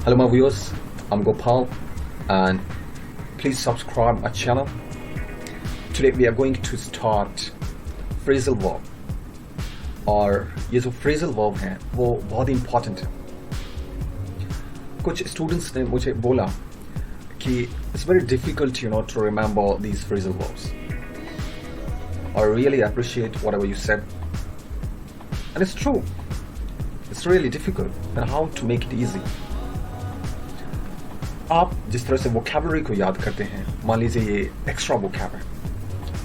Hello my viewers, I'm Gopal and please subscribe my channel. Today we are going to start phrasal verb और ये जो phrasal verb है वो बहुत important है. कुछ students ने मुझे बोला कि it's very difficult to remember these phrasal verbs. I really appreciate whatever you said and it's true. It's really difficult and how to make it easy. आप जिस तरह से वोकैबुलरी को याद करते हैं, मान लीजिए ये एक्स्ट्रा वोकैब है,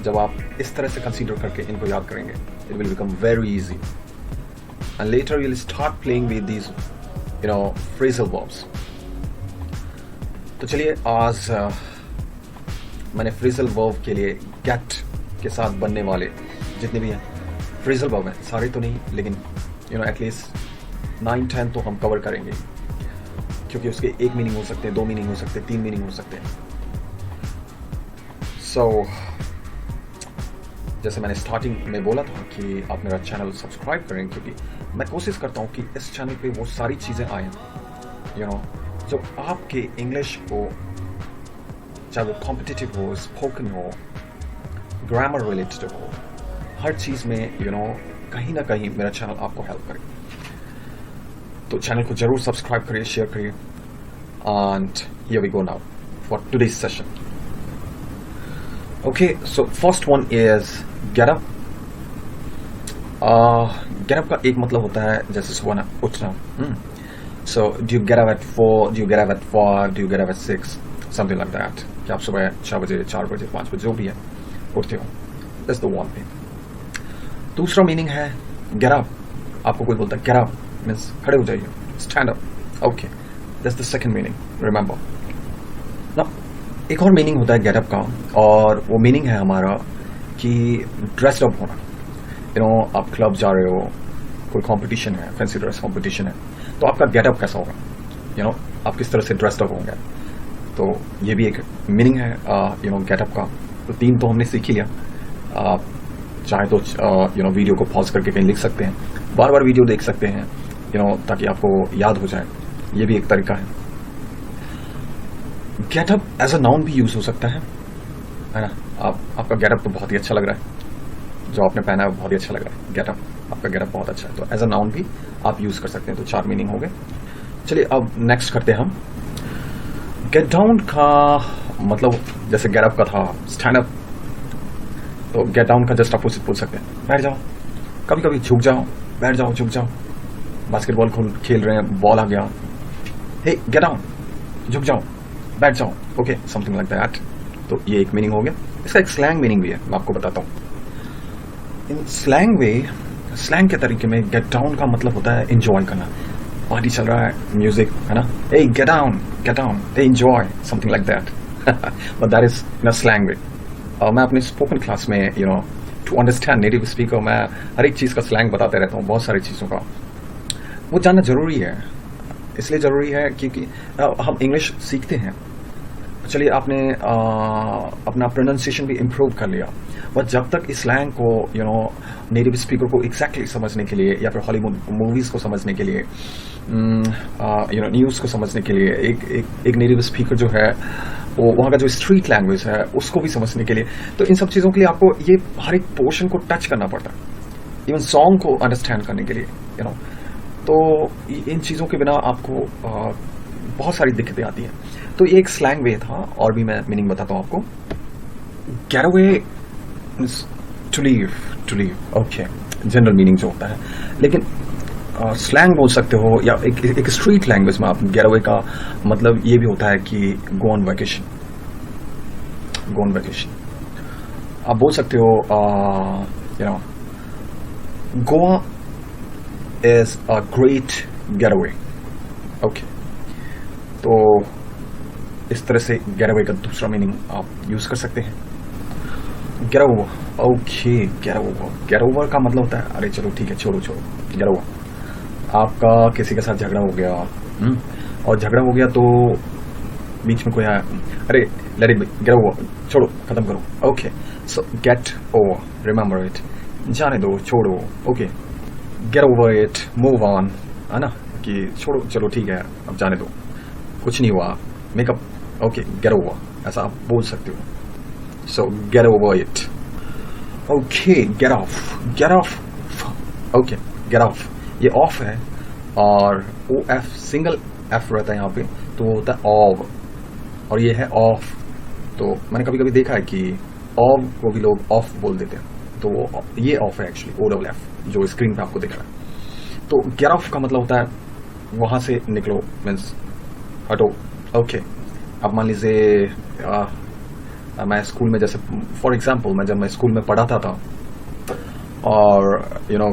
जब आप इस तरह से कंसीडर करके इनको याद करेंगे, it will become very easy. And later you'll start playing with these, phrasal verbs. तो चलिए आज मैंने phrasal verb के लिए get के साथ बनने वाले जितने भी हैं phrasal verb हैं, सारे तो नहीं, लेकिन at least 9-10 तो हम कवर करेंगे, क्योंकि उसके एक मीनिंग हो सकते हैं, दो मीनिंग हो सकते हैं, तीन मीनिंग हो सकते हैं. So, जैसे मैंने स्टार्टिंग में बोला था कि आप मेरा चैनल सब्सक्राइब करें, क्योंकि मैं कोशिश करता हूँ कि इस चैनल पे वो सारी चीज़ें आएँ जो आपके इंग्लिश को, चाहे वो कॉम्पिटिटिव हो, स्पोकन हो, ग्रामर रिलेटेड हो, हर चीज़ में कहीं ना कहीं मेरा चैनल आपको हेल्प करे. तो चैनल को जरूर सब्सक्राइब करिए, शेयर करिए. And here we go now for today's session. Okay, so first one is get up. Get up का एक मतलब होता है जैसे सुबह उठना. So do you get up at 4, do you get up at 5, do you get up at 6, something like that. कि आप सुबह 6 बजे, 4 बजे, 5 बजे जो भी है उठते हो. That's the one thing. दूसरा मीनिंग है गेट अप. आपको कोई बोलता है गेट अप मीन्स खड़े हो जाइए, stand up. Okay, that's the second meaning, remember. ना एक और मीनिंग होता है गेट अप का, और वो मीनिंग है हमारा कि ड्रेस्ड अप होना. आप क्लब जा रहे हो, कोई कंपटीशन है, फैंसी ड्रेस कंपटीशन है, तो आपका गेट अप कैसा होगा, आप किस तरह से ड्रेस्ड अप होंगे. तो ये भी एक मीनिंग है गेट अप का. तो 3 तो हमने सीख ही लिया. आप चाहे तो वीडियो को पॉज करके कहीं लिख सकते हैं, बार बार वीडियो देख सकते हैं, ताकि आपको याद हो जाए. ये भी एक तरीका है. Get up as a noun भी यूज हो सकता है ना. आपका गेट अप तो बहुत ही अच्छा लग रहा है, जो आपने पहना है बहुत ही अच्छा लग रहा है. गेट अप, आपका गेट अप बहुत अच्छा है, तो एज अ नाउन भी आप यूज कर सकते हैं. तो 4 मीनिंग हो गए. चलिए अब नेक्स्ट करते हैं हम. गेट डाउन का मतलब जैसे गेट अप का था स्टैंड अप, तो गेट डाउन का जस्ट अपोजिट बोल सकते हैं, बैठ जाओ. कभी कभी झुक जाओ, बैठ जाओ, झुक जाओ. बास्केटबॉल खेल रहे हैं, बॉल आ गया, हे गेट डाउन, झुक जाओ, बैठ जाओ. Okay, something like that. तो ये एक मीनिंग हो गया. इसका एक स्लैंग मीनिंग भी है, मैं आपको बताता हूँ. इन स्लैंग के तरीके में गेट डाउन का मतलब होता है एंजॉय करना. पार्टी चल रहा है, म्यूजिक है ना, hey get down, hey enjoy, something like that. But that is in a slang way. मैं अपने स्पोकन क्लास में टू अंडरस्टैंड नेटिव स्पीकर, मैं हर एक चीज़ का स्लैंग बताते रहता हूँ, बहुत सारी चीज़ों का. वो जानना जरूरी है. इसलिए जरूरी है क्योंकि हम इंग्लिश सीखते हैं. चलिए आपने अपना प्रोनाउंसिएशन भी इम्प्रूव कर लिया, बट जब तक इस स्लैंग को नेटिव स्पीकर को एग्जैक्टली समझने के लिए, या फिर हॉलीवुड मूवीज को समझने के लिए, न्यूज़ को समझने के लिए, एक नेटिव स्पीकर जो है वो वहाँ का जो स्ट्रीट लैंग्वेज है उसको भी समझने के लिए, तो इन सब चीज़ों के लिए आपको ये हर एक पोर्शन को टच करना पड़ता है. इवन सॉन्ग को अंडरस्टैंड करने के लिए तो इन चीज़ों के बिना आपको बहुत सारी दिक्कतें आती हैं. तो ये एक स्लैंग वे था, और भी मैं मीनिंग बताता हूँ आपको. Get away to leave. Okay, general meaning जो होता है, लेकिन स्लैंग बोल सकते हो, या एक स्ट्रीट लैंग्वेज में आप गेट अवे का मतलब ये भी होता है कि गो ऑन वैकेशन. आप बोल सकते हो Goa is a great get away. Okay, तो इस तरह से गेट अवे का दूसरा मीनिंग आप यूज कर सकते हैं. Get over. Okay, get over का मतलब होता है अरे चलो ठीक है, छोड़ो. Get over. आपका किसी के साथ झगड़ा हो गया, और झगड़ा हो गया तो बीच में कोई आया, अरे let it be, get over, छोड़ो, खत्म करो. Okay, so get over, remember it, जाने दो, छोड़ो. Okay, get over it, move on, है ना, कि छोड़ो, चलो ठीक है, अब जाने दो. कुछ नहीं हुआ, मेकअप ओके गेट ओवर, ऐसा आप बोल सकते हो। सो get over it, okay get of, okay get of, ये ऑफ है और ओ एफ सिंगल एफ रहता है यहाँ पे, तो वो होता है ऑफ, और ये है ऑफ। तो मैंने कभी कभी देखा है कि ऑफ को भी लोग ऑफ बोल देते हैं, तो ये ऑफ है एक्चुअली, ओ डबल एफ जो स्क्रीन पे आपको दिख रहा है। तो गेट ऑफ का मतलब होता है वहां से निकलो, मीन्स हटो। ओके, अब मान लीजिए मैं स्कूल में, जैसे फॉर एग्जांपल जब मैं स्कूल में पढ़ाता था और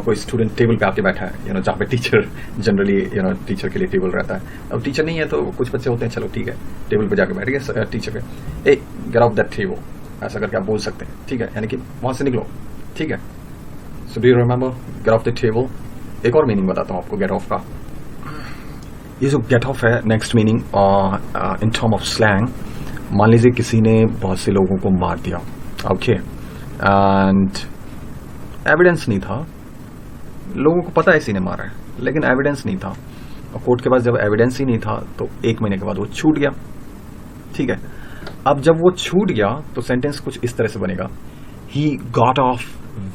कोई स्टूडेंट टेबल पे आके बैठा है, जहाँ पे टीचर जनरली टीचर के लिए टेबल रहता है। अब टीचर नहीं है तो कुछ बच्चे होते हैं, चलो ठीक है टेबल पे जाके बैठ गए टीचर के, ए गेट ऑफ दैट टेबल, ऐसा करके आप बोल सकते हैं, ठीक है, यानी कि वहां से निकलो, ठीक है। So do you remember get off the table. एक और मीनिंग बताता हूँ आपको गेट ऑफ का। ये जो गेट ऑफ है, next meaning in term of slang, मान लीजिए किसी ने बहुत से लोगों को मार दिया, ओके, एंड एविडेंस नहीं था, लोगों को पता है इसी ने मारा है, लेकिन एविडेंस नहीं था, और कोर्ट के पास जब एविडेंस ही नहीं था तो 1 महीने के बाद वो छूट गया, ठीक है। अब जब वो छूट गया तो सेंटेंस कुछ इस तरह से बनेगा, he got off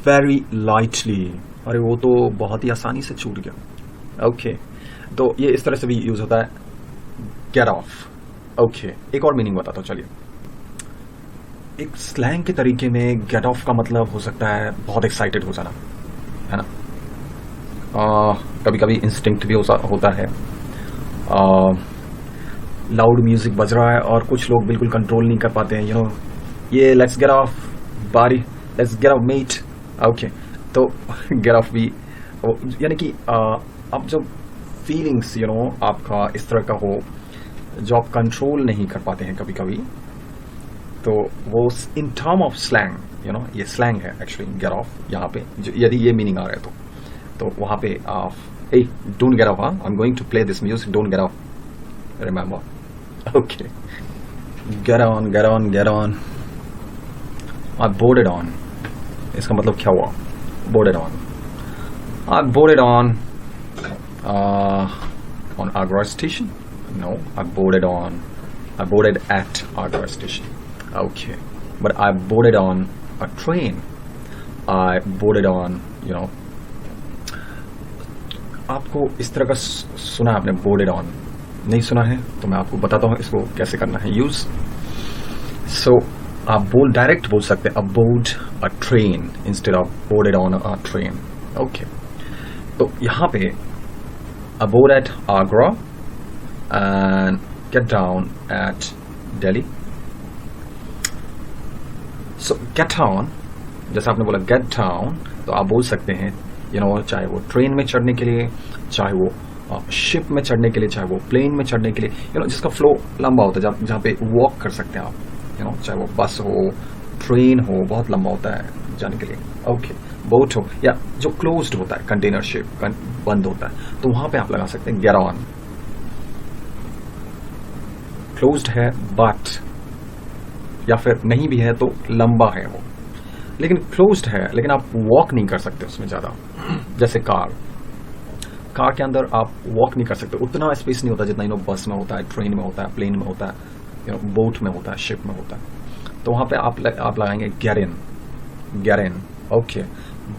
very lightly, अरे वो तो बहुत ही आसानी से छूट गया, ओके। तो ये इस तरह से भी यूज होता है गेट ऑफ, ओके। एक और मीनिंग बताता हूं, चलिए। एक स्लैंग के तरीके में गेट ऑफ का मतलब हो सकता है बहुत एक्साइटेड हो जाना, है ना। कभी कभी इंस्टिंक्ट भी होता है, लाउड म्यूजिक बज रहा है और कुछ लोग बिल्कुल कंट्रोल नहीं कर पाते हैं, ये लेट्स गेट ऑफ बारी, let's get of meat, okay. तो गेट ऑफ भी यानी कि अब जो फीलिंग्स आपका इस तरह का हो जो आप कंट्रोल नहीं कर पाते हैं कभी कभी, तो वो इन टर्म ऑफ स्लैंग, ये स्लैंग है एक्चुअली गेट ऑफ। यहाँ पे यदि ये मीनिंग आ रहा है तो वहां पे hey, don't get off, huh? I'm going to play this music, don't get off, remember, okay, get on, get on, get on, I boarded on, इसका मतलब क्या हुआ, boarded on, I boarded on Agra station, no, I boarded at Agra station, okay, but I boarded on a train, I boarded on, आपको इस तरह का सुना है आपने, बोर्डेड ऑन, नहीं सुना है तो मैं आपको बताता हूं इसको कैसे करना है यूज। सो आप डायरेक्ट बोल सकते हैं aboard a train instead of boarded on a train, okay. तो यहां पे aboard at Agra and get down at Delhi. So get on, जैसे आपने बोला गेट डाउन, तो आप बोल सकते हैं चाहे वो ट्रेन में चढ़ने के लिए, चाहे वो शिप में चढ़ने के लिए, चाहे वो प्लेन में चढ़ने के लिए, जिसका फ्लो लंबा होता है, जहां पे वॉक कर सकते हैं आप, चाहे वो बस हो, ट्रेन हो, बहुत लंबा होता है जाने के लिए, ओके, बोट हो, या जो क्लोज्ड होता है, कंटेनर शिप बंद होता है, तो वहां पे आप लगा सकते हैं गेट ऑन। क्लोज्ड है बट, या फिर नहीं भी है तो लंबा है वो, लेकिन क्लोज्ड है लेकिन आप वॉक नहीं कर सकते उसमें ज्यादा। जैसे कार के अंदर आप वॉक नहीं कर सकते, उतना स्पेस नहीं होता जितना बस में होता है, ट्रेन में होता है, प्लेन में होता है, बोट में होता है, शिप में होता है। तो वहां पे आप लगाएंगे get in, okay.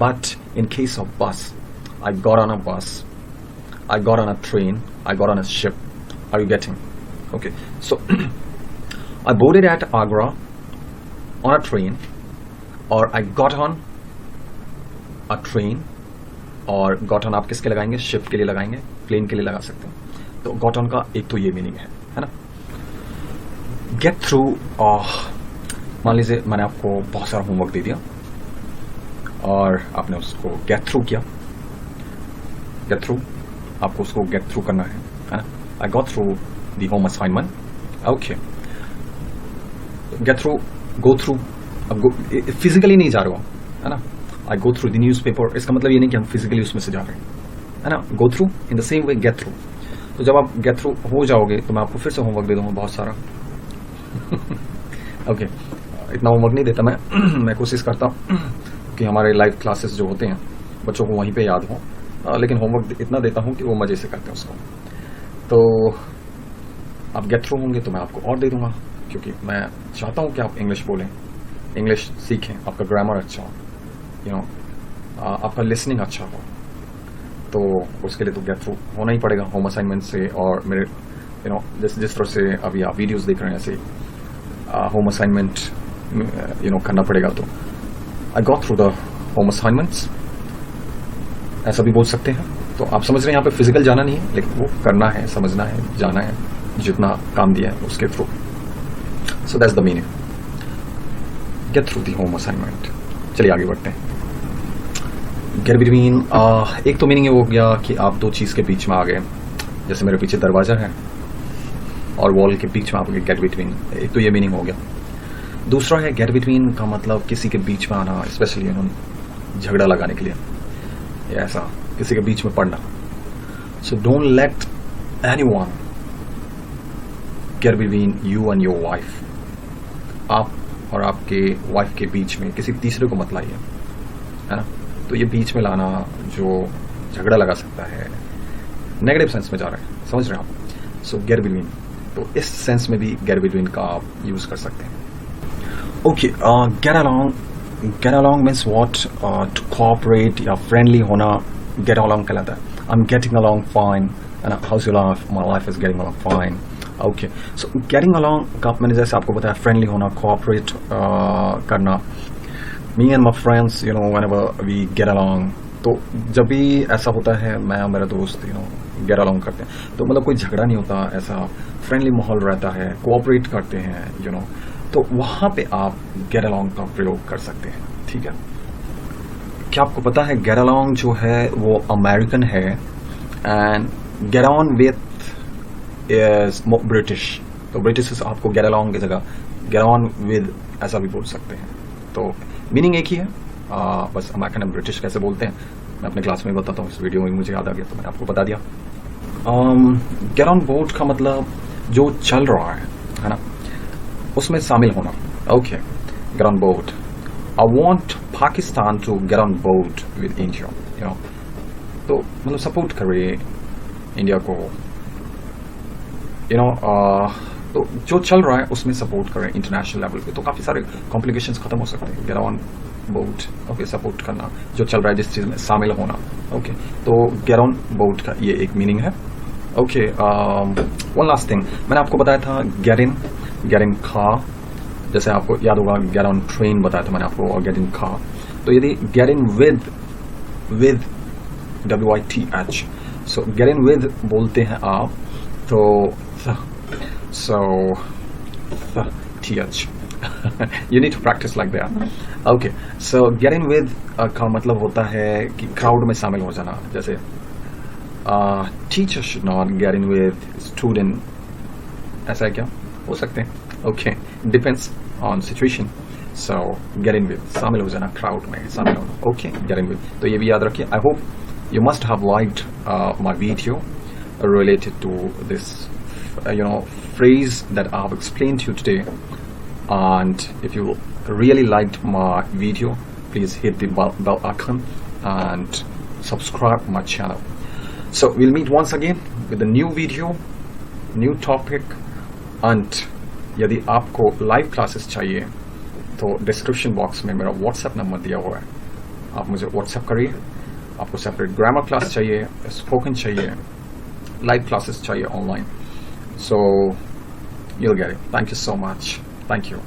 But in case of bus, I got on a bus, I got on a train, I got on a ship, are you getting, okay. So I boarded at Agra on a train, और I got on a train, और got on आप किसके लगाएंगे, ship के लिए लगाएंगे, plane के लिए लगा सकते हैं। तो गॉट ऑन का एक तो ये मीनिंग है ना। गेट थ्रू, मान लीजिए मैंने आपको बहुत सारा होमवर्क दे दिया और आपने उसको गेट थ्रू किया, गेट थ्रू, आपको उसको गेट थ्रू करना है ना। I got through the home assignment, okay. Get through, go through, अब फिजिकली नहीं जा रहे हो, है ना। I go through the newspaper, इसका मतलब ये नहीं कि हम फिजिकली उसमें से जा रहे हैं, है ना। Go through in the same way get through. तो जब आप गेट थ्रू हो जाओगे तो मैं आपको फिर से होमवर्क दे दूंगा बहुत सारा। ओके, इतना होमवर्क नहीं देता मैं कोशिश करता हूँ कि हमारे लाइव क्लासेस जो होते हैं बच्चों को वहीं पे याद हो, लेकिन होमवर्क इतना देता हूँ कि वो मजे से करते हैं उसको। तो आप गेट थ्रू होंगे तो मैं आपको और दे दूंगा, क्योंकि मैं चाहता हूं कि आप इंग्लिश बोलें, इंग्लिश सीखें, आपका ग्रामर अच्छा हो, आपका लिसनिंग अच्छा हो। तो उसके लिए तो गेट थ्रू होना ही पड़ेगा होम असाइनमेंट से। और मेरे जिस तरह से अभी आप वीडियोस देख रहे हैं ऐसे होम असाइनमेंट करना पड़ेगा। तो आई got through the home assignments, ऐसा भी बोल सकते हैं। तो आप समझ रहे हैं, यहाँ पे फिजिकल जाना नहीं है, लेकिन वो करना है, समझना है, जाना है, जितना काम दिया है उसके through. So that's the meaning, get through the home assignment. चलिए आगे बढ़ते हैं। गेट बिटवीन, एक तो मीनिंग ये हो गया कि आप दो चीज के बीच में आ गए, जैसे मेरे पीछे दरवाजा है और वॉल के बीच में आप गेट बिटवीन, एक तो ये मीनिंग हो गया। दूसरा है गेट बिटवीन का मतलब किसी के बीच में आना, स्पेशली झगड़ा लगाने के लिए, या ऐसा किसी के बीच में पड़ना। So don't let anyone get between you and your wife. आप और आपके वाइफ के बीच में किसी तीसरे को मत लाइए, है ना। तो ये बीच में लाना जो झगड़ा लगा सकता है, नेगेटिव सेंस में जा रहा है, समझ रहे हैं आप। सो गेट बिटवीन, तो इस सेंस में भी गेट बिटवीन का आप यूज कर सकते हैं। Okay, get along means what, to cooperate या फ्रेंडली होना गेट अलोंग कहलाता है। I am getting along fine, how's your life, my life is getting along fine. Okay, so getting along का मैंने जैसे आपको बताया फ्रेंडली होना, कोऑपरेट करना। Me and my friends whenever we get along, तो जब भी ऐसा होता है मैं और मेरा दोस्त गेट अलोंग करते हैं, तो मतलब कोई झगड़ा नहीं होता, ऐसा फ्रेंडली माहौल रहता है, कोऑपरेट करते हैं तो वहां पे आप गेट अलोंग का प्रयोग कर सकते हैं। ठीक है, क्या आपको पता है गेट अलोंग जो है वो अमेरिकन है and get on with is British. तो ब्रिटिश आपको गेट अलोंग की जगह गेट ऑन विद ऐसा भी बोल सकते हैं। तो मीनिंग एक ही है, बस अमेरिकन एंड ब्रिटिश कैसे बोलते हैं मैं अपने क्लास में बताता हूँ, इस वीडियो में मुझे याद आ गया तो मैंने आपको बता दिया। गेट ऑन बोर्ड का मतलब जो चल रहा है ना, उसमें शामिल होना। Okay, get on board, I want Pakistan to get on board with India, तो मतलब सपोर्ट करे इंडिया को, तो जो चल रहा है उसमें सपोर्ट करें इंटरनेशनल लेवल पे। तो काफी सारे कॉम्प्लिकेशंस खत्म हो सकते हैं। Gate on board, okay, support करना, जो चल रहा है जिस चीज में शामिल होना। ओके, तो गेट ऑन बोर्ड का ये एक मीनिंग है। ओके, वन लास्ट थिंग, मैंने आपको बताया था गेट इन खा, जैसे आपको याद होगा गेट ऑन ट्रेन बताया था मैंने आपको, और गेट इन खा। तो यदि get in with WITH, so get in with बोलते हैं आप, तो so TH you need to practice like that. Okay, so get in with का मतलब होता है कि क्राउड में शामिल हो जाना, जैसे teacher should not get in with student, ऐसा है क्या, हो सकते हैं। Okay, depends on situation. So get in with, शामिल हो जाना, क्राउड में शामिल होना। Okay, get in with, तो ये भी याद रखिए। I hope you must have liked my video related to this phrase that I have explained to you today. And if you really liked my video, please hit the bell icon and subscribe my channel. So we'll meet once again with a new video, new topic. And यदि आपको live classes चाहिए तो description box में मेरा WhatsApp number दिया हुआ है, आप मुझे व्हाट्सएप करिए। आपको सेपरेट ग्रामर क्लास चाहिए, स्पोकन चाहिए, live classes चाहिए online, so you'll get it. Thank you so much. Thank you.